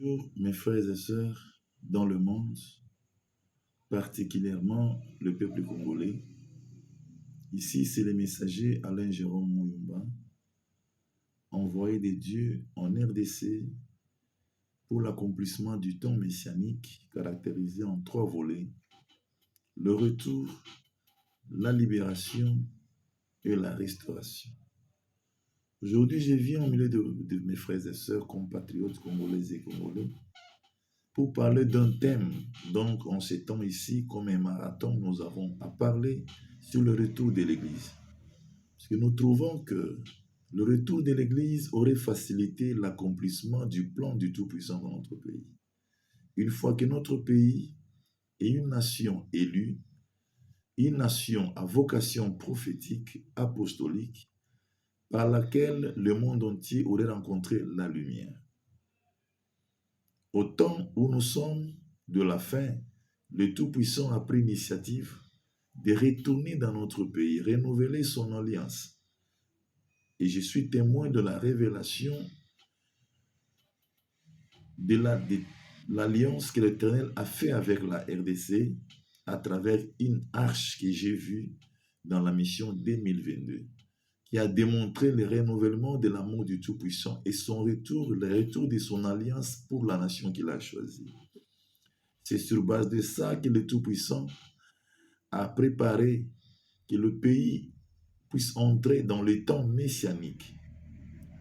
Bonjour mes frères et sœurs dans le monde, particulièrement le peuple congolais. Ici, c'est le messager Alain Jérôme Mouyumba, envoyé de Dieu en RDC pour l'accomplissement du temps messianique caractérisé en 3 volets: le retour, la libération et la restauration. Aujourd'hui, je viens au milieu de mes frères et sœurs, compatriotes congolais et congolais, pour parler d'un thème. Donc, en ces temps ici, comme un marathon, nous avons à parler sur le retour de l'Église. Parce que nous trouvons que le retour de l'Église aurait facilité l'accomplissement du plan du Tout-Puissant dans notre pays. Une fois que notre pays est une nation élue, une nation à vocation prophétique, apostolique, par laquelle le monde entier aurait rencontré la lumière. Au temps où nous sommes de la fin, le Tout-Puissant a pris l'initiative de retourner dans notre pays, renouveler son alliance. Et je suis témoin de la révélation de l'alliance que l'Éternel a fait avec la RDC à travers une arche que j'ai vue dans la mission 2022, qui a démontré le renouvellement de l'amour du Tout-Puissant et son retour, le retour de son alliance pour la nation qu'il a choisie. C'est sur base de ça que le Tout-Puissant a préparé que le pays puisse entrer dans le temps messianique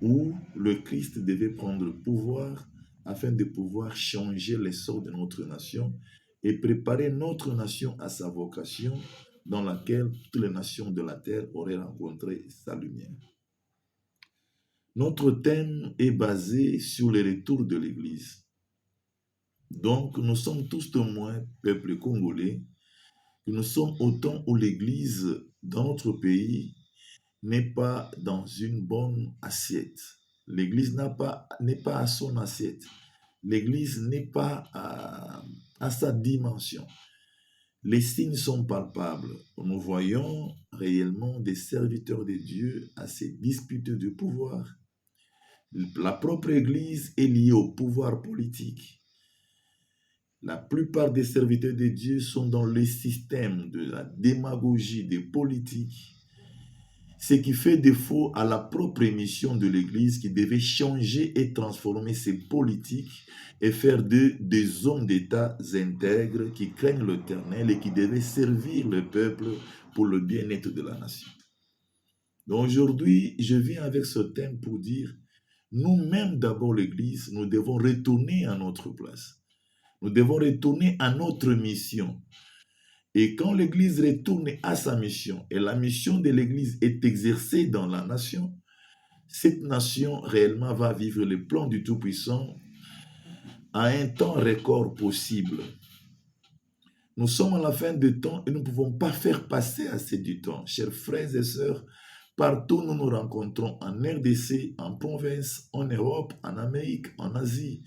où le Christ devait prendre le pouvoir afin de pouvoir changer l'essor de notre nation et préparer notre nation à sa vocation dans laquelle toutes les nations de la terre auraient rencontré sa lumière. Notre thème est basé sur le retour de l'Église. Donc, nous sommes tous témoins, peuple congolais, que nous sommes au temps où l'Église dans notre pays n'est pas dans une bonne assiette. L'Église n'est pas à son assiette. L'Église n'est pas à sa dimension. Les signes sont palpables. Nous voyons réellement des serviteurs de Dieu à se disputer du pouvoir. La propre Église est liée au pouvoir politique. La plupart des serviteurs de Dieu sont dans le système de la démagogie des politiques, ce qui fait défaut à la propre mission de l'Église qui devait changer et transformer ses politiques et faire des hommes d'État intègres qui craignent l'Éternel et qui devaient servir le peuple pour le bien-être de la nation. Donc aujourd'hui, je viens avec ce thème pour dire, nous-mêmes d'abord l'Église, nous devons retourner à notre place. Nous devons retourner à notre mission. Et quand l'Église retourne à sa mission, et la mission de l'Église est exercée dans la nation, cette nation réellement va vivre le plan du Tout-Puissant à un temps record possible. Nous sommes à la fin du temps et nous ne pouvons pas faire passer assez du temps. Chers frères et sœurs, partout où nous nous rencontrons, en RDC, en province, en Europe, en Amérique, en Asie,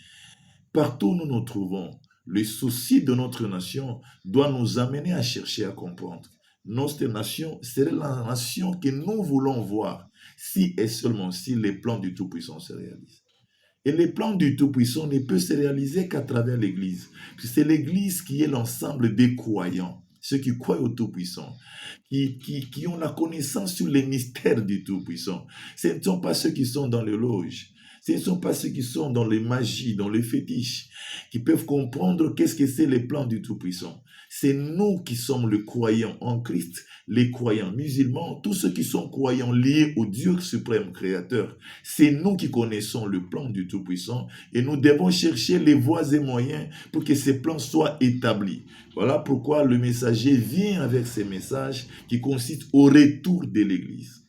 partout où nous nous trouvons, le souci de notre nation doit nous amener à chercher à comprendre. Notre nation serait la nation que nous voulons voir si et seulement si les plans du Tout-Puissant se réalisent. Et les plans du Tout-Puissant ne peuvent se réaliser qu'à travers l'Église. C'est l'Église qui est l'ensemble des croyants, ceux qui croient au Tout-Puissant, qui ont la connaissance sur les mystères du Tout-Puissant. Ce ne sont pas ceux qui sont dans les loges. Ce ne sont pas ceux qui sont dans les magies, dans les fétiches, qui peuvent comprendre qu'est-ce que c'est les plans du Tout-Puissant. C'est nous qui sommes les croyants en Christ, les croyants musulmans, tous ceux qui sont croyants liés au Dieu suprême créateur. C'est nous qui connaissons le plan du Tout-Puissant et nous devons chercher les voies et moyens pour que ces plans soient établis. Voilà pourquoi le messager vient avec ces messages qui consistent au retour de l'Église.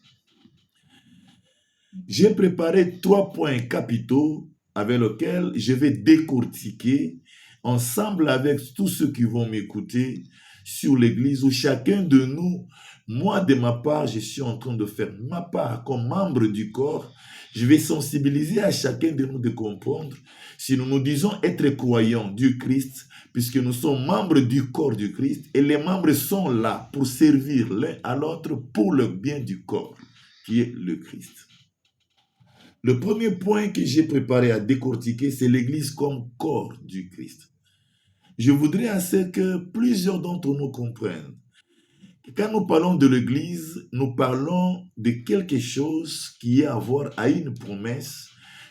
J'ai préparé 3 points capitaux avec lesquels je vais décortiquer ensemble avec tous ceux qui vont m'écouter sur l'Église où chacun de nous, moi de ma part, je suis en train de faire ma part comme membre du corps. Je vais sensibiliser à chacun de nous de comprendre si nous nous disons être croyants du Christ, puisque nous sommes membres du corps du Christ et les membres sont là pour servir l'un à l'autre pour le bien du corps qui est le Christ. Le premier point que j'ai préparé à décortiquer, c'est l'Église comme corps du Christ. Je voudrais assez que plusieurs d'entre nous comprennent. Quand nous parlons de l'Église, nous parlons de quelque chose qui a à voir à une promesse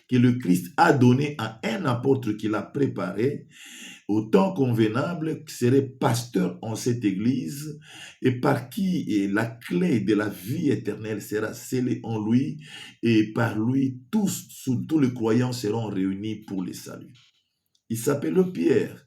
que le Christ a donnée à un apôtre qu'il a préparé au temps convenable, qui serait pasteur en cette Église et par qui la clé de la vie éternelle sera scellée en lui et par lui tous les croyants seront réunis pour le salut. Il s'appelle Pierre,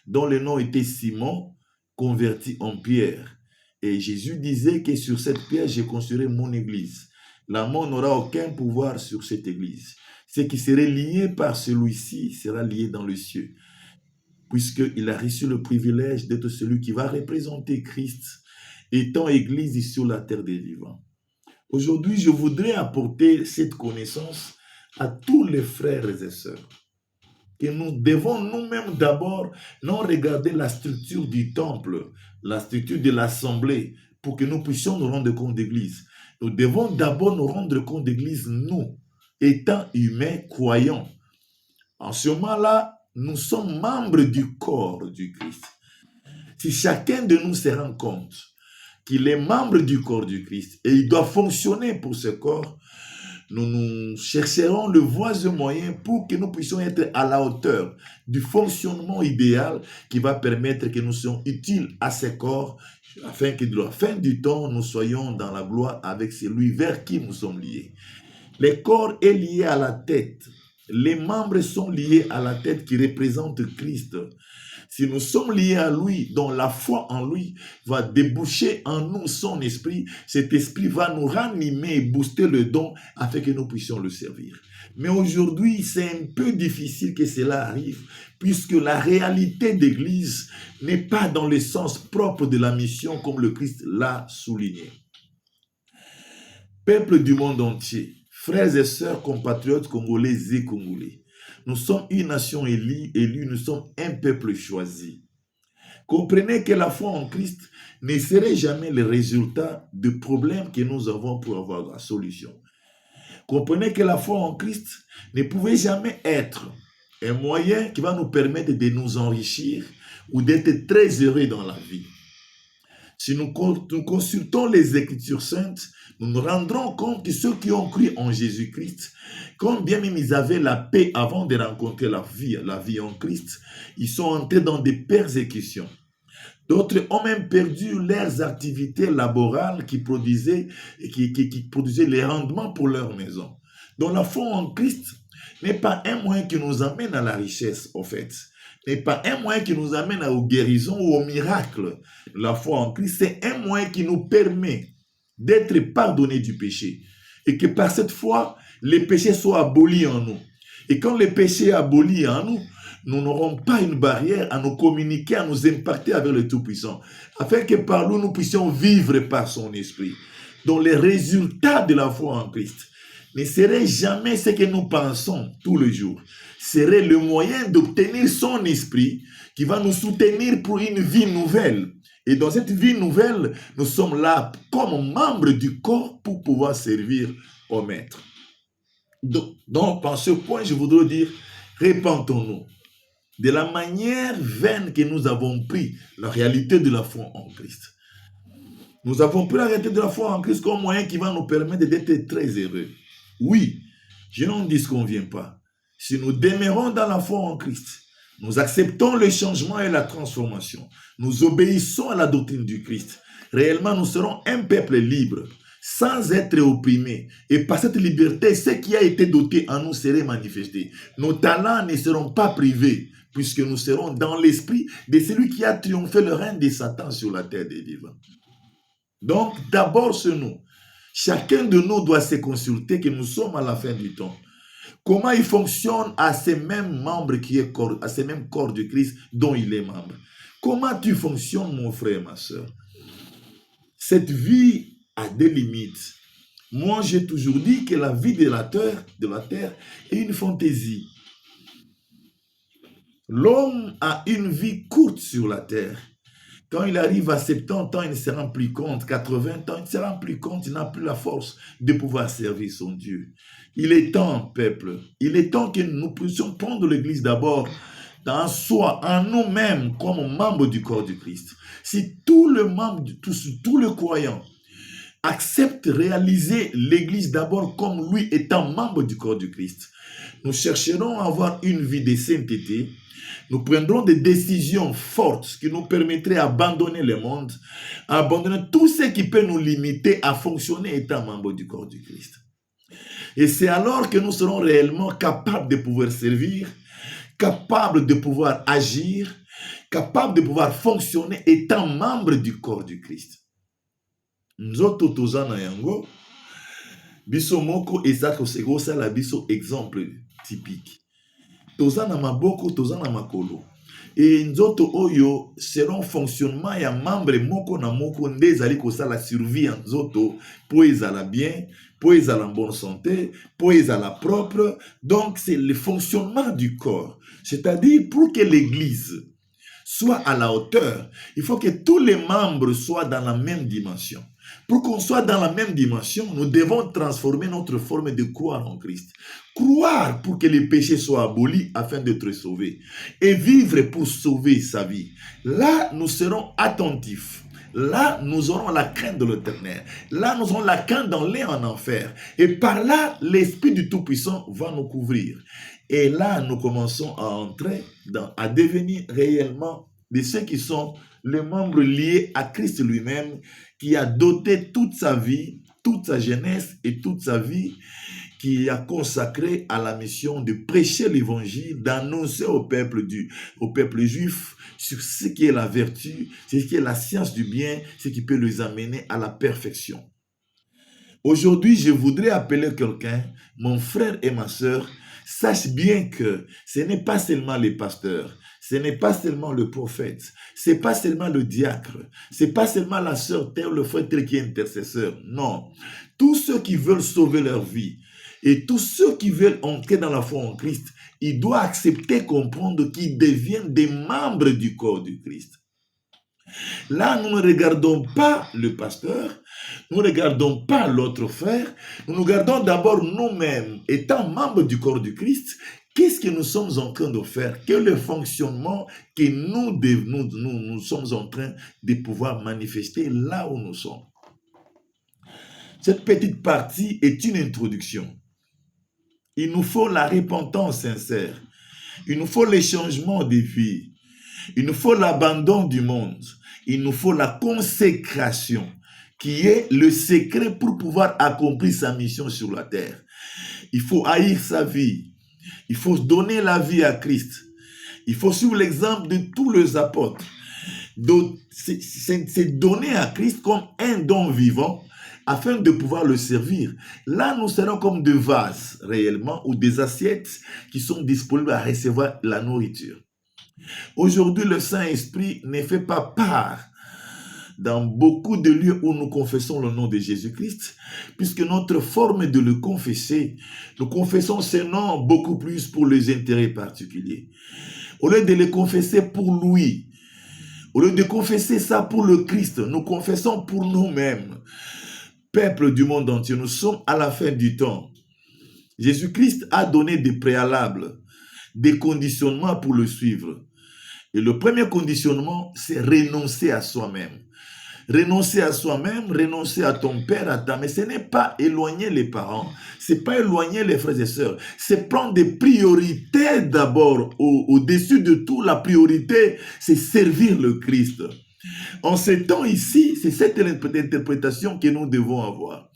dont le nom était Simon, converti en Pierre. Et Jésus disait que sur cette pierre, je construirai mon église. La mort n'aura aucun pouvoir sur cette église. Ce qui serait lié par celui-ci sera lié dans le ciel, puisqu'il a reçu le privilège d'être celui qui va représenter Christ, étant église sur la terre des vivants. Aujourd'hui, je voudrais apporter cette connaissance à tous les frères et sœurs, que nous devons nous-mêmes d'abord non regarder la structure du temple, la structure de l'assemblée, pour que nous puissions nous rendre compte d'église. Nous devons d'abord nous rendre compte d'église, nous, étant humains, croyants. En ce moment-là, nous sommes membres du corps du Christ. Si chacun de nous se rend compte qu'il est membre du corps du Christ et il doit fonctionner pour ce corps, nous chercherons le voies et moyens pour que nous puissions être à la hauteur du fonctionnement idéal qui va permettre que nous soyons utiles à ce corps, afin que de la fin du temps, nous soyons dans la gloire avec celui vers qui nous sommes liés. Le corps est lié à la tête. Les membres sont liés à la tête qui représente Christ. Si nous sommes liés à lui, dont la foi en lui va déboucher en nous son esprit, cet esprit va nous ranimer et booster le don afin que nous puissions le servir. Mais aujourd'hui, c'est un peu difficile que cela arrive, puisque la réalité d'église n'est pas dans le sens propre de la mission comme le Christ l'a souligné. Peuple du monde entier, frères et sœurs, compatriotes congolais et congolais, nous sommes une nation élue, nous sommes un peuple choisi. Comprenez que la foi en Christ ne serait jamais le résultat de problèmes que nous avons pour avoir la solution. Comprenez que la foi en Christ ne pouvait jamais être un moyen qui va nous permettre de nous enrichir ou d'être très heureux dans la vie. Si nous consultons les Écritures saintes, nous nous rendrons compte que ceux qui ont cru en Jésus-Christ, quand bien même ils avaient la paix avant de rencontrer la vie en Christ, ils sont entrés dans des persécutions. D'autres ont même perdu leurs activités laborales qui produisaient les rendements pour leur maison. Donc la foi en Christ n'est pas un moyen qui nous amène à la richesse, au fait. N'est pas un moyen qui nous amène aux guérisons ou aux miracles. La foi en Christ, c'est un moyen qui nous permet d'être pardonnés du péché. Et que par cette foi, les péchés soient abolis en nous. Et quand le péché est aboli en nous, nous n'aurons pas une barrière à nous communiquer, à nous impacter avec le Tout-Puissant, afin que par nous, nous puissions vivre par son esprit. Donc les résultats de la foi en Christ ne seraient jamais ce que nous pensons tous les jours. Serait le moyen d'obtenir son esprit qui va nous soutenir pour une vie nouvelle. Et dans cette vie nouvelle, nous sommes là comme membres du corps pour pouvoir servir au Maître. Donc, par ce point, je voudrais dire, répentons-nous de la manière vaine que nous avons pris la réalité de la foi en Christ. Nous avons pris la réalité de la foi en Christ comme moyen qui va nous permettre d'être très heureux. Oui, je n'en disconviens pas. Si nous demeurons dans la foi en Christ, nous acceptons le changement et la transformation, nous obéissons à la doctrine du Christ, réellement nous serons un peuple libre, sans être opprimé. Et par cette liberté, ce qui a été doté en nous serait manifesté. Nos talents ne seront pas privés, puisque nous serons dans l'esprit de celui qui a triomphé le règne de Satan sur la terre des vivants. Donc, d'abord, c'est nous. Chacun de nous doit se consulter que nous sommes à la fin du temps. Comment il fonctionne à ces mêmes membres qui est corps, à ces mêmes corps de Christ dont il est membre. Comment tu fonctionnes, mon frère, ma soeur? Cette vie a des limites. Moi, j'ai toujours dit que la vie de la terre est une fantaisie. L'homme a une vie courte sur la terre. Quand il arrive à 70 ans, il ne se rend plus compte. 80 ans, il ne se rend plus compte. Il n'a plus la force de pouvoir servir son Dieu. Il est temps, peuple. Il est temps que nous puissions prendre l'Église d'abord dans soi, en nous-mêmes, comme membres du corps du Christ. Si tout le membre, tout le croyant accepte réaliser l'Église d'abord comme lui étant membre du corps du Christ, nous chercherons à avoir une vie de sainteté. Nous prendrons des décisions fortes qui nous permettraient d'abandonner le monde, abandonner tout ce qui peut nous limiter à fonctionner étant membre du corps du Christ. Et c'est alors que nous serons réellement capables de pouvoir servir, capables de pouvoir agir, capables de pouvoir fonctionner étant membre du corps du Christ. Nzoto tozana yango, biso moko ezako sekosala biso exemple typique. Tozana maboko, tozana makolo. Et nzoto oyo, selon fonctionnement ya membre moko na moko nde ezali kosala survie ya nzoto po ezala bien, po ezala en bonne santé, po ezala propre. Donc c'est le fonctionnement du corps. C'est-à-dire pour que l'église soit à la hauteur, il faut que tous les membres soient dans la même dimension. Pour qu'on soit dans la même dimension, nous devons transformer notre forme de croire en Christ. Croire pour que les péchés soient abolis afin d'être sauvés. Et vivre pour sauver sa vie. Là, nous serons attentifs. Là, nous aurons la crainte de l'Éternel. Là, nous aurons la crainte d'aller en enfer. Et par là, l'Esprit du Tout-Puissant va nous couvrir. Et là, nous commençons à entrer à devenir réellement de ceux qui sont les membres liés à Christ lui-même, qui a doté toute sa vie, toute sa jeunesse et toute sa vie, qui a consacré à la mission de prêcher l'évangile, d'annoncer au peuple juif sur ce qui est la vertu, ce qui est la science du bien, ce qui peut les amener à la perfection. Aujourd'hui, je voudrais appeler quelqu'un, mon frère et ma sœur, sache bien que ce n'est pas seulement les pasteurs, ce n'est pas seulement le prophète, ce n'est pas seulement le diacre, ce n'est pas seulement la sœur tel, le frère tel qui est intercesseur. Non, tous ceux qui veulent sauver leur vie et tous ceux qui veulent entrer dans la foi en Christ, ils doivent accepter, comprendre qu'ils deviennent des membres du corps du Christ. Là, nous ne regardons pas le pasteur, nous ne regardons pas l'autre frère, nous regardons d'abord nous-mêmes, étant membres du corps du Christ. Qu'est-ce que nous sommes en train de faire? Quel est le fonctionnement que nous sommes en train de pouvoir manifester là où nous sommes? Cette petite partie est une introduction. Il nous faut la repentance sincère. Il nous faut les changements de vie. Il nous faut l'abandon du monde. Il nous faut la consécration, qui est le secret pour pouvoir accomplir sa mission sur la terre. Il faut haïr sa vie. Il faut donner la vie à Christ. Il faut suivre l'exemple de tous les apôtres. C'est donner à Christ comme un don vivant afin de pouvoir le servir. Là, nous serons comme des vases réellement ou des assiettes qui sont disponibles à recevoir la nourriture. Aujourd'hui, le Saint-Esprit ne fait pas part dans beaucoup de lieux où nous confessons le nom de Jésus-Christ, puisque notre forme de le confesser, nous confessons ce nom beaucoup plus pour les intérêts particuliers. Au lieu de le confesser pour lui, au lieu de confesser ça pour le Christ, nous confessons pour nous-mêmes. Peuple du monde entier, nous sommes à la fin du temps. Jésus-Christ a donné des préalables, des conditionnements pour le suivre. Et le premier conditionnement, c'est renoncer à soi-même. Renoncer à soi-même, renoncer à ton père, à ta mère, ce n'est pas éloigner les parents, c'est pas éloigner les frères et sœurs, c'est prendre des priorités d'abord. Au-dessus de tout, la priorité, c'est servir le Christ. En ce temps ici, c'est cette interprétation que nous devons avoir.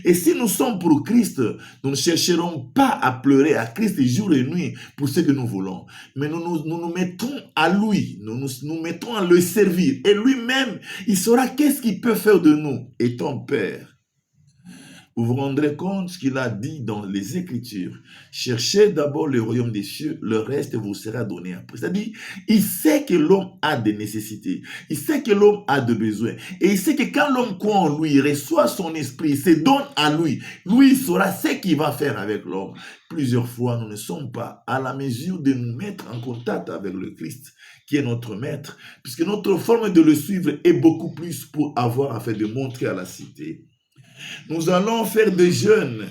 Et si nous sommes pour Christ, nous ne chercherons pas à pleurer à Christ jour et nuit pour ce que nous voulons. Mais nous mettons à lui, nous mettons à le servir. Et lui-même, il saura qu'est-ce qu'il peut faire de nous, étant Père. vous vous rendrez compte ce qu'il a dit dans les Écritures. Cherchez d'abord le royaume des cieux, le reste vous sera donné après. C'est-à-dire, il sait que l'homme a des nécessités, il sait que l'homme a des besoins, et il sait que quand l'homme croit en lui, il reçoit son esprit, il se donne à lui, lui il saura ce qu'il va faire avec l'homme. Plusieurs fois, nous ne sommes pas à la mesure de nous mettre en contact avec le Christ, qui est notre maître, puisque notre forme de le suivre est beaucoup plus pour avoir afin de montrer à la cité. Nous allons faire des jeûnes.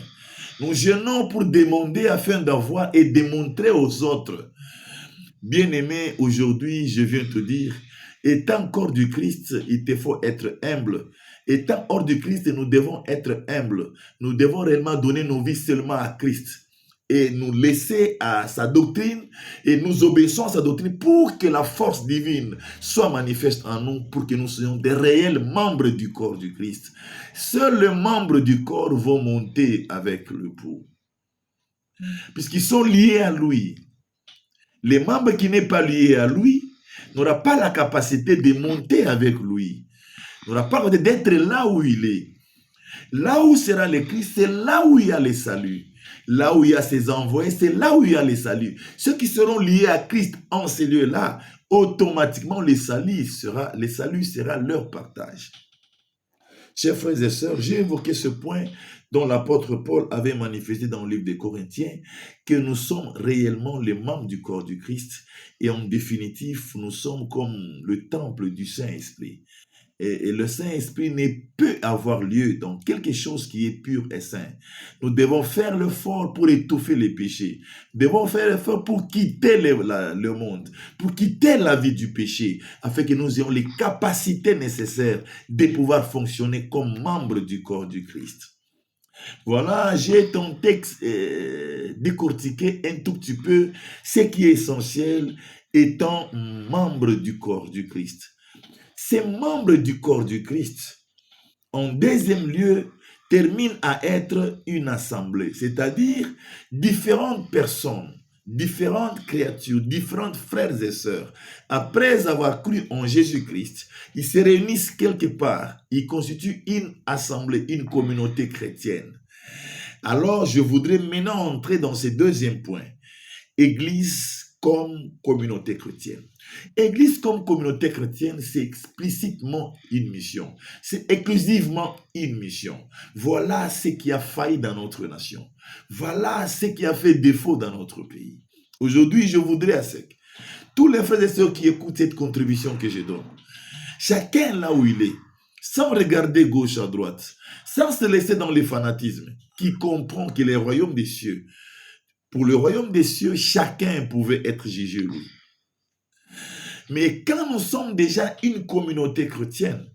Nous jeûnons pour demander afin d'avoir et démontrer aux autres. Bien-aimé, aujourd'hui, je viens te dire, étant corps du Christ, il te faut être humble. Étant hors du Christ, nous devons être humbles. Nous devons réellement donner nos vies seulement à Christ et nous laisser à sa doctrine et nous obéissons à sa doctrine pour que la force divine soit manifeste en nous, pour que nous soyons des réels membres du corps du Christ. Seuls les membres du corps vont monter avec l'époux, puisqu'ils sont liés à lui. Les membres qui n'est pas lié à lui n'aura pas la capacité de monter avec lui, n'aura pas la capacité d'être là où il est. Là où sera le Christ, c'est là où il y a le salut. Là où il y a ses envoyés, c'est là où il y a les saluts. Ceux qui seront liés à Christ en ces lieux-là, automatiquement, le salut sera leur partage. Chers frères et sœurs, j'ai évoqué ce point dont l'apôtre Paul avait manifesté dans le livre des Corinthiens, que nous sommes réellement les membres du corps du Christ et en définitive, nous sommes comme le temple du Saint-Esprit. Et le Saint-Esprit ne peut avoir lieu dans quelque chose qui est pur et saint. Nous devons faire l'effort pour étouffer les péchés. Nous devons faire l'effort pour quitter le monde, pour quitter la vie du péché, afin que nous ayons les capacités nécessaires de pouvoir fonctionner comme membres du corps du Christ. Voilà, j'ai ton texte décortiqué un tout petit peu ce qui est essentiel étant membre du corps du Christ. Ces membres du corps du Christ, en deuxième lieu, terminent à être une assemblée, c'est-à-dire différentes personnes, différentes créatures, différents frères et sœurs. Après avoir cru en Jésus-Christ, ils se réunissent quelque part, ils constituent une assemblée, une communauté chrétienne. Alors, je voudrais maintenant entrer dans ce deuxième point. Église comme communauté chrétienne. Église comme communauté chrétienne, c'est explicitement une mission. C'est exclusivement une mission. Voilà ce qui a failli dans notre nation. Voilà ce qui a fait défaut dans notre pays. Aujourd'hui, je voudrais à sec, tous les frères et sœurs qui écoutent cette contribution que je donne, chacun là où il est, sans regarder gauche à droite, sans se laisser dans le fanatisme, qui comprend que le royaume des cieux, pour le royaume des cieux, chacun pouvait être jugé lui. Mais quand nous sommes déjà une communauté chrétienne,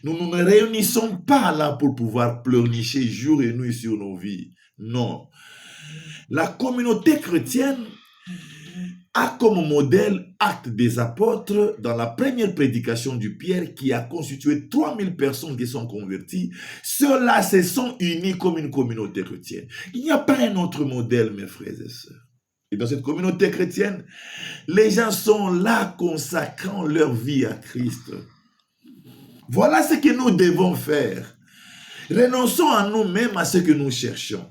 nous ne nous réunissons pas là pour pouvoir pleurnicher jour et nuit sur nos vies. Non. La communauté chrétienne a comme modèle Actes des Apôtres dans la première prédication du Pierre qui a constitué 3000 personnes qui sont converties. Ceux-là se sont unis comme une communauté chrétienne. Il n'y a pas un autre modèle, mes frères et sœurs. Et dans cette communauté chrétienne, les gens sont là consacrant leur vie à Christ. Voilà ce que nous devons faire. Renonçons à nous-mêmes à ce que nous cherchons.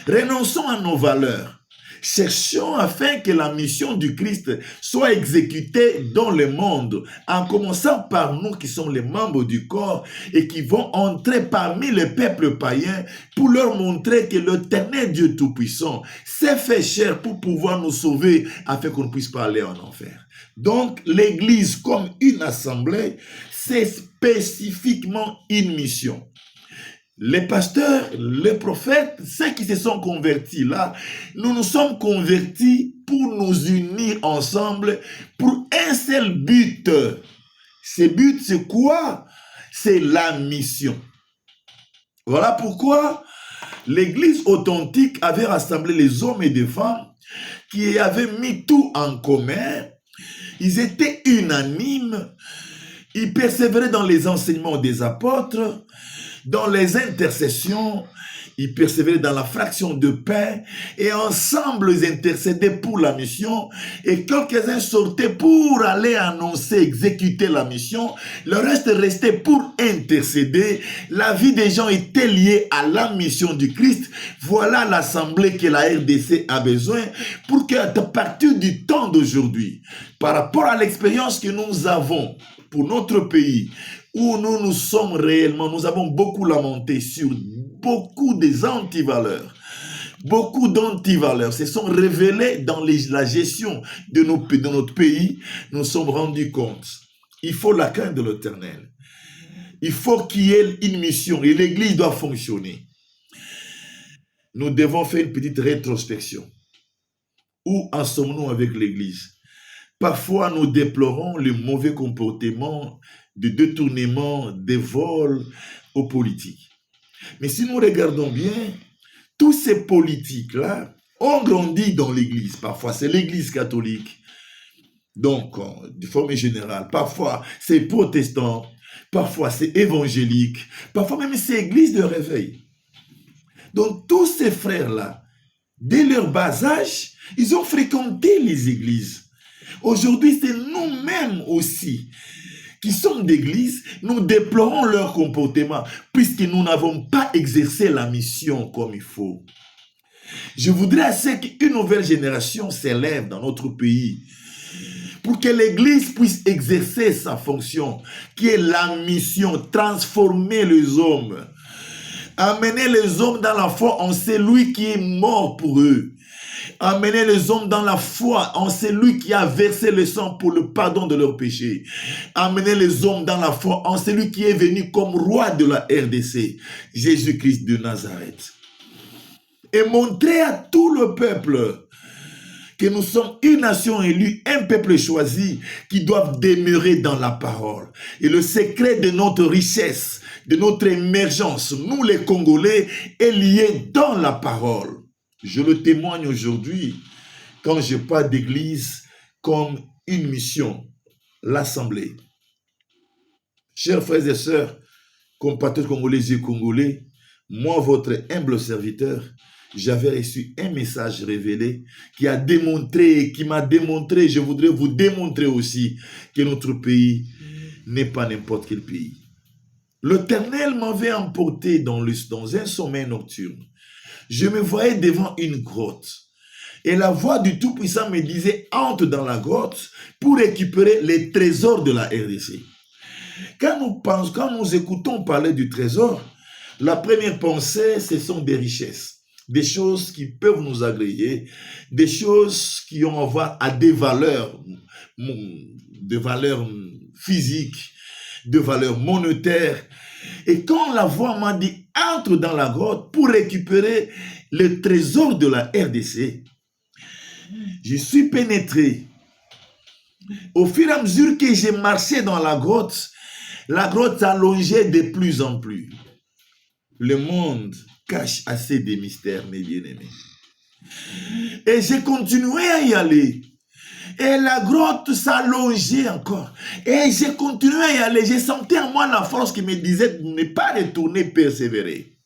Renonçons à nos valeurs. Cherchons afin que la mission du Christ soit exécutée dans le monde, en commençant par nous qui sommes les membres du corps et qui vont entrer parmi les peuples païens pour leur montrer que l'Éternel Dieu Tout-Puissant s'est fait chair pour pouvoir nous sauver afin qu'on ne puisse pas aller en enfer. Donc, l'Église comme une assemblée, c'est spécifiquement une mission. Les pasteurs, les prophètes, ceux qui se sont convertis là, nous nous sommes convertis pour nous unir ensemble pour un seul but. Ce but, c'est quoi? C'est la mission. Voilà pourquoi l'Église authentique avait rassemblé les hommes et les femmes qui avaient mis tout en commun. Ils étaient unanimes. Ils persévéraient dans les enseignements des apôtres, dans les intercessions, Ils persévéraient dans la fraction de pain et ensemble ils intercédaient pour la mission. Et quelques-uns sortaient pour aller annoncer, exécuter la mission. Le reste restait pour intercéder. La vie des gens était liée à la mission du Christ. Voilà l'assemblée que la RDC a besoin pour qu'à partir du temps d'aujourd'hui, par rapport à l'expérience que nous avons pour notre pays, où nous sommes réellement, nous avons beaucoup lamenté sur beaucoup des antivaleurs. Beaucoup d'antivaleurs se sont révélés dans la gestion de notre pays. Nous nous sommes rendus compte. Il faut la crainte de l'Éternel. Il faut qu'il y ait une mission et l'Église doit fonctionner. Nous devons faire une petite rétrospection. Où en sommes-nous avec l'Église? Parfois, nous déplorons le mauvais comportement de détournement, des vols aux politiques. Mais si nous regardons bien, tous ces politiques-là ont grandi dans l'Église. Parfois, c'est l'Église catholique. Donc, de forme générale, parfois, c'est protestant, parfois, c'est évangélique, parfois même, c'est Église de réveil. Donc, tous ces frères-là, dès leur bas âge, ils ont fréquenté les églises. Aujourd'hui, c'est nous-mêmes aussi qui sommes d'église, nous déplorons leur comportement puisque nous n'avons pas exercé la mission comme il faut. Je voudrais assez qu'une nouvelle génération s'élève dans notre pays pour que l'église puisse exercer sa fonction, qui est la mission, transformer les hommes, amener les hommes dans la foi en celui qui est mort pour eux. Amener les hommes dans la foi en celui qui a versé le sang pour le pardon de leurs péchés. Amener les hommes dans la foi en celui qui est venu comme roi de la RDC, Jésus-Christ de Nazareth. Et montrer à tout le peuple que nous sommes une nation élue, un peuple choisi qui doivent demeurer dans la parole. Et le secret de notre richesse, de notre émergence, nous les Congolais, est lié dans la parole. Je le témoigne aujourd'hui quand je parle d'église comme une mission, l'assemblée. Chers frères et sœurs, compatriotes congolais et congolais, moi, votre humble serviteur, j'avais reçu un message révélé qui m'a démontré, je voudrais vous démontrer aussi que notre pays n'est pas n'importe quel pays. L'Éternel m'avait emporté dans un sommeil nocturne. Je me voyais devant une grotte. Et la voix du Tout-Puissant me disait, entre dans la grotte pour récupérer les trésors de la RDC. Quand nous écoutons parler du trésor, la première pensée, ce sont des richesses, des choses qui peuvent nous agréer, des choses qui ont à voir à des valeurs physiques, de valeurs monétaires. Et quand la voix m'a dit, entre dans la grotte pour récupérer le trésor de la RDC, je suis pénétré. Au fur et à mesure que j'ai marché dans la grotte s'allongeait de plus en plus. Le monde cache assez de mystères, mes bien-aimés. Et j'ai continué à y aller. Et la grotte s'allongeait encore. Et j'ai continué à y aller. J'ai senti en moi la force qui me disait de ne pas retourner, persévérer.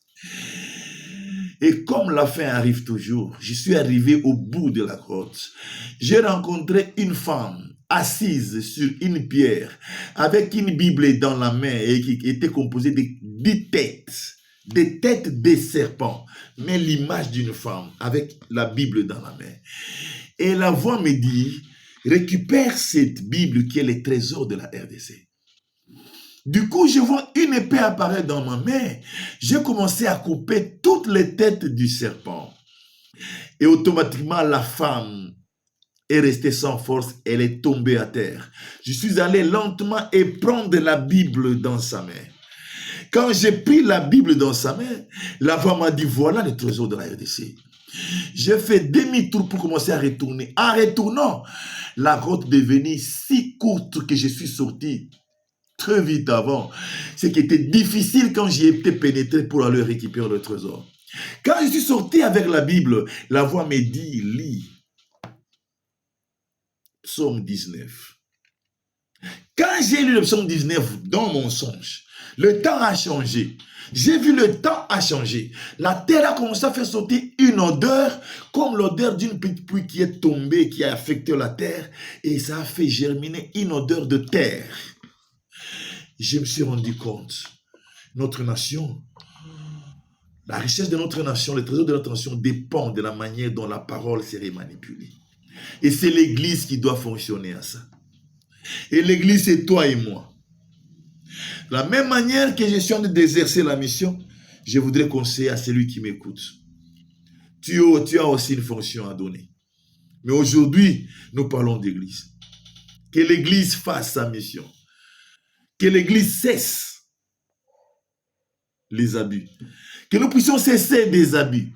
Et comme la fin arrive toujours, je suis arrivé au bout de la grotte. J'ai rencontré une femme assise sur une pierre, avec une Bible dans la main et qui était composée de 10 têtes. Des têtes des serpents, mais l'image d'une femme avec la Bible dans la main. Et la voix me dit, récupère cette Bible qui est le trésor de la RDC. Du coup, je vois une épée apparaître dans ma main. J'ai commencé à couper toutes les têtes du serpent. Et automatiquement, la femme est restée sans force. Elle est tombée à terre. Je suis allé lentement et prendre la Bible dans sa main. Quand j'ai pris la Bible dans sa main, la voix m'a dit, voilà le trésor de la RDC. J'ai fait demi-tour pour commencer à retourner. En retournant, la grotte devenue si courte que je suis sorti très vite avant. Ce qui était difficile quand j'y étais pénétré pour aller récupérer le trésor. Quand je suis sorti avec la Bible, la voix me dit, lis Psaume 19. Quand j'ai lu le psaume 19 dans mon songe, le temps a changé. J'ai vu le temps a changé. La terre a commencé à faire sauter une odeur, comme l'odeur d'une petite pluie qui est tombée, qui a affecté la terre, et ça a fait germiner une odeur de terre. Je me suis rendu compte, notre nation, la richesse de notre nation, le trésor de notre nation dépend de la manière dont la parole serait manipulée. Et c'est l'Église qui doit fonctionner à ça. Et l'Église, c'est toi et moi. La même manière que je suis en train d'exercer la mission, je voudrais conseiller à celui qui m'écoute. Tu as aussi une fonction à donner. Mais aujourd'hui, nous parlons d'Église. Que l'Église fasse sa mission. Que l'Église cesse les abus. Que nous puissions cesser des abus.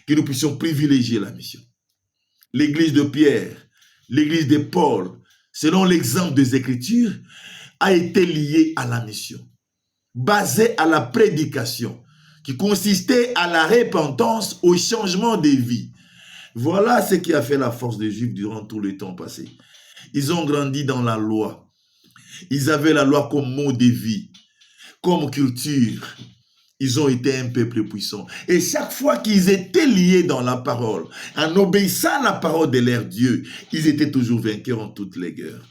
Que nous puissions privilégier la mission. L'Église de Pierre, l'Église de Paul, selon l'exemple des Écritures, a été liée à la mission, basée à la prédication, qui consistait à la repentance, au changement de vie. Voilà ce qui a fait la force des Juifs durant tout le temps passé. Ils ont grandi dans la loi. Ils avaient la loi comme mot de vie, comme culture. Ils ont été un peuple puissant. Et chaque fois qu'ils étaient liés dans la parole, en obéissant à la parole de leur Dieu, ils étaient toujours vainqueurs en toutes les guerres.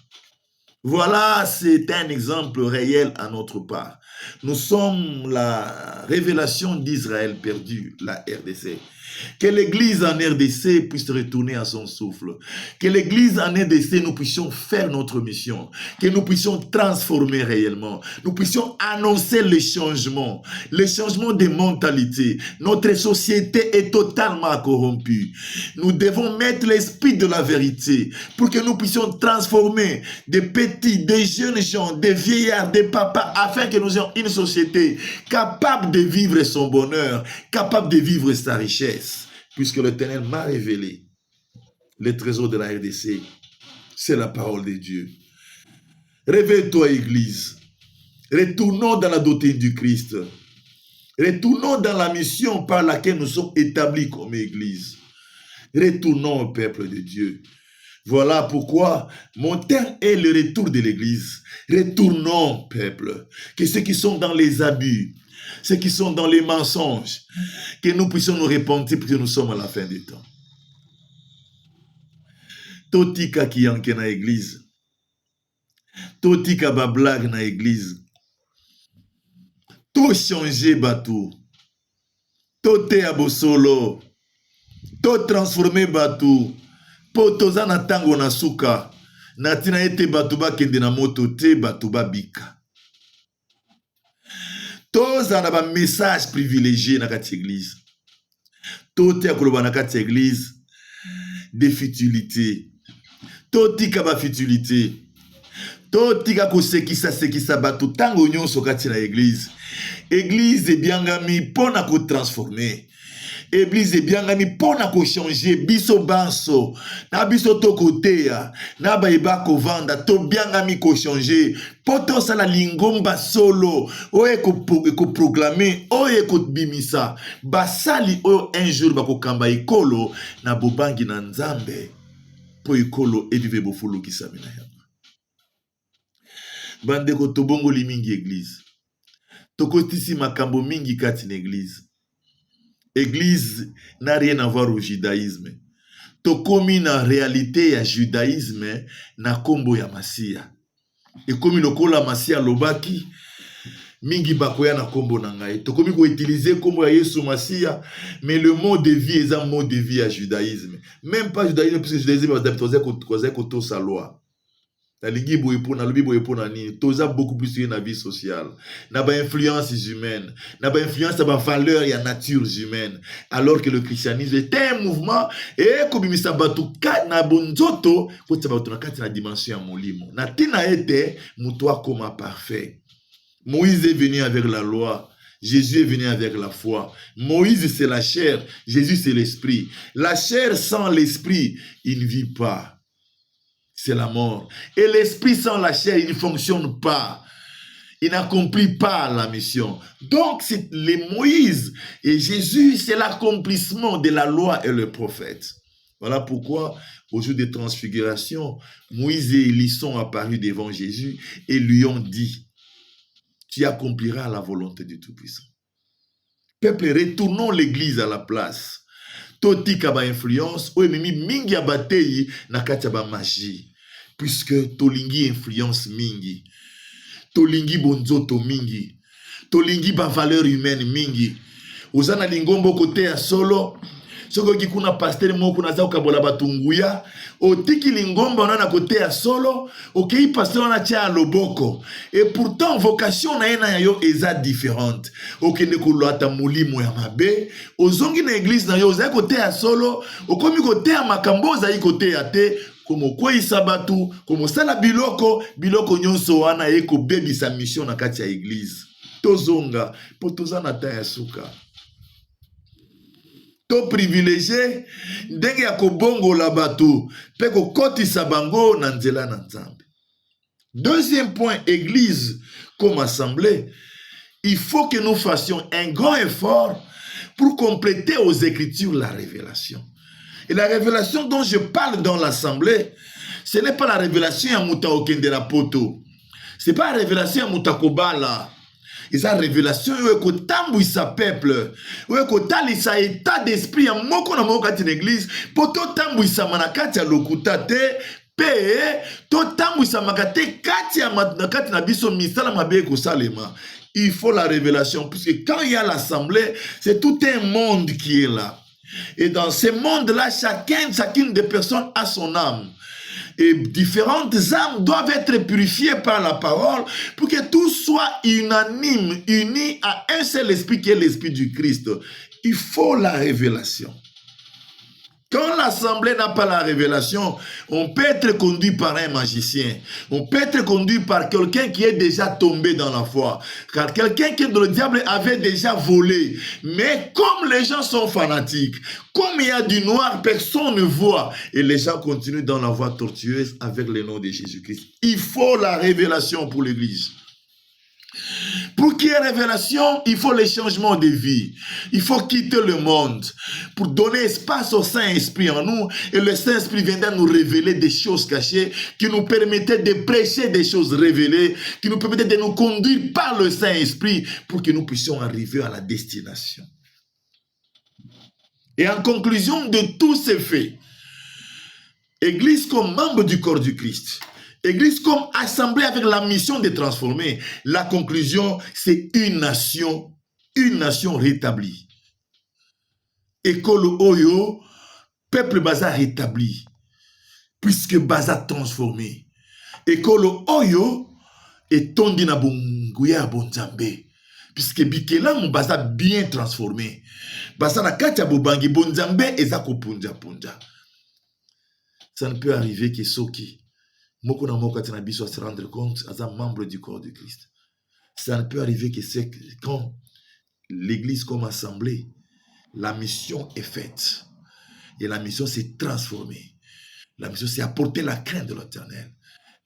Voilà, c'est un exemple réel à notre part. Nous sommes la révélation d'Israël perdu, la RDC. Que l'Église en RDC puisse retourner à son souffle. Que l'Église en RDC, nous puissions faire notre mission. Que nous puissions transformer réellement. Nous puissions annoncer le changement des mentalités. Notre société est totalement corrompue. Nous devons mettre l'esprit de la vérité pour que nous puissions transformer des petits, des jeunes gens, des vieillards, des papas, afin que nous ayons une société capable de vivre son bonheur, capable de vivre sa richesse. Puisque l'Éternel m'a révélé les trésors de la RDC, c'est la parole de Dieu. Réveille-toi, Église. Retournons dans la doctrine du Christ. Retournons dans la mission par laquelle nous sommes établis comme Église. Retournons au peuple de Dieu. Voilà pourquoi mon terme est le retour de l'Église. Retournons, peuple. Que ceux qui sont dans les abus, ceux qui sont dans les mensonges, que nous puissions nous repentir parce que nous sommes à la fin du temps. Totika ki yanke na église. Totika ba blague na église. To changer batou. To te abosolo. To transformer batou. Po toza na tango na suka. Na tina ete batou ba kende na moto te batou ba bika. Toza na ba message privilégié na kati église. Tote akoloba na kati église de futilité. Totika ba futilité. Totika kosekisa bato tango nyonso kati na église. Église ebiangami pona ko transformer. Église ebiangami pona ko changer biso banso. Na biso to koteya, na ba eba ko vanda to biangami ko changer. Poto sala lingomba solo, oye ko proclamer, oye ko bimisa. Basali oyo un jour bako kamba ekolo na bobangi na Nzambe. Po ekolo edive bofulu kisamina ya. Bandeko tobongo mingi église. Tokotisi makambo mingi kati na église. Église n'a rien à voir au judaïsme. Tokomi na réalité ya judaïsme na kombo ya Masia. Et komi lokola Masia lobaki mingi bakoya na kombo na ngai. Tokomi ko utiliser kombo ya Yesu Masia, mais le mot de vie est un mot de vie à judaïsme. Même pas judaïsme, parce que judaïsme c'est koto sa loi. Na lingi boye pona lobi boye pona ni toza beaucoup plus sur la vie sociale, na ba influences humaines, na ba influence ba valeur ya nature humaine, alors que le christianisme est un mouvement et kobimisa batu na bonzoto ko tsa batu na kati na dimension ya molimo na tina ete mutwa koma parfait. Moïse est venu avec la loi, Jésus est venu avec la foi. Moïse c'est la chair, Jésus c'est l'esprit. La chair sans l'esprit, il ne vit pas. C'est la mort. Et l'esprit sans la chair, il ne fonctionne pas. Il n'accomplit pas la mission. Donc, c'est les Moïse et Jésus, c'est l'accomplissement de la loi et le prophète. Voilà pourquoi au jour de transfiguration, Moïse et Élie sont apparus devant Jésus et lui ont dit, tu accompliras la volonté du Tout-Puissant. Peuple, retournons l'église à la place. Totika ba influence, oememi mingi abatei na kati ba magie. Puisque tolingi influence mingi. Tolingi bonzoto mingi. Tolingi ba valeur humaine mingi. Ozana lingombo kote ya solo. Soko kikuna pasteur moko na za ukabola batunguya. Otiki lingombo na kote ya solo. Okei pasteur na tia loboko. Et pourtant vocation na ena yo eza différente. Okende kolata mulimo ya mabe. Ozongi na église na yo oza kote ya solo. Okomi kote ya makambo za kote ya te. Komo kwei sabatu. Komo sala biloko. Biloko nyonso wana eko bebi sa mission na kati ya église. Tozonga. Po tozana ta ya suka. To privilégié ndenge ya kobongola bato pe kokotisa bango na nzela na Nzambe. Deuxième point, église comme assemblée, il faut que nous fassions un grand effort pour compléter aux écritures la révélation. Et la révélation dont je parle dans l'assemblée, ce n'est pas la révélation ya muta okende la poto. C'est pas la révélation ya muta kobala. Et sa révélation, il sa peuple, il sa état d'esprit, en moko na moko kati l'église, pour to tambu sa manakati ya lokutate, pe to tambu sa makate kati ya kati na biso misala mabe ko salema. Il faut la révélation, puisque quand il y a l'assemblée, c'est tout un monde qui est là. Et dans ce monde-là, chacune des personnes a son âme. Et différentes âmes doivent être purifiées par la parole pour que tout soit unanime, uni à un seul esprit qui est l'esprit du Christ. Il faut la révélation. Quand l'assemblée n'a pas la révélation, on peut être conduit par un magicien. On peut être conduit par quelqu'un qui est déjà tombé dans la foi. Car quelqu'un que le diable avait déjà volé. Mais comme les gens sont fanatiques, comme il y a du noir, personne ne voit. Et les gens continuent dans la voie tortueuse avec le nom de Jésus-Christ. Il faut la révélation pour l'Église. Pour qu'il y ait révélation, il faut les changements de vie. Il faut quitter le monde pour donner espace au Saint-Esprit en nous. Et le Saint-Esprit viendra nous révéler des choses cachées qui nous permettaient de prêcher des choses révélées, qui nous permettaient de nous conduire par le Saint-Esprit pour que nous puissions arriver à la destination. Et en conclusion de tous ces faits, Église comme membre du corps du Christ, Église comme assemblée avec la mission de transformer. La conclusion, c'est une nation rétablie. École Oyo, peuple baza rétabli, puisque baza transformé. École Oyo, et tondi na bunguya bonzambe, puisque bikela mon baza bien transformé. Baza na katia bobangi bonzambe ezako punja punja. Ça ne peut arriver que Soki. Moko na moko atina biso à se rendre compte as un membre du corps de Christ. Ça ne peut arriver que c'est quand l'église comme assemblée, la mission est faite. Et la mission c'est transformer. La mission c'est apporter la crainte de l'Éternel.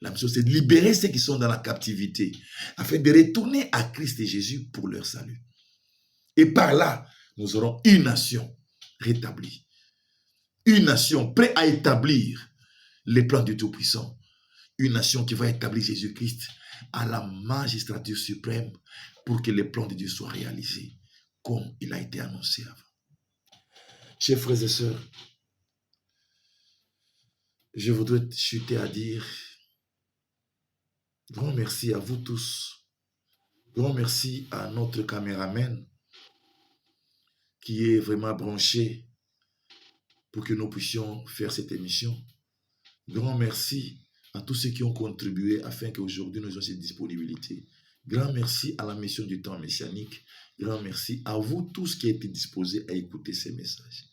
La mission c'est de libérer ceux qui sont dans la captivité afin de retourner à Christ et Jésus pour leur salut. Et par là, nous aurons une nation rétablie. Une nation prête à établir les plans du Tout-Puissant. Une nation qui va établir Jésus-Christ à la magistrature suprême pour que les plans de Dieu soient réalisés comme il a été annoncé avant. Chers frères et sœurs, je voudrais chuter à dire grand merci à vous tous. Grand merci à notre caméraman qui est vraiment branché pour que nous puissions faire cette émission. Grand merci à tous ceux qui ont contribué afin qu'aujourd'hui nous ayons cette disponibilité. Grand merci à la mission du temps messianique. Grand merci à vous tous qui êtes disposés à écouter ces messages.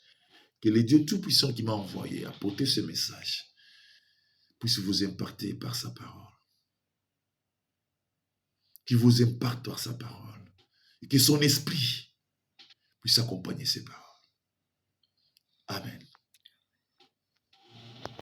Que le Dieu Tout-Puissant qui m'a envoyé à porter ce message puisse vous imparter par sa parole. Qu'il vous imparte par sa parole. Et que son esprit puisse accompagner ces paroles. Amen.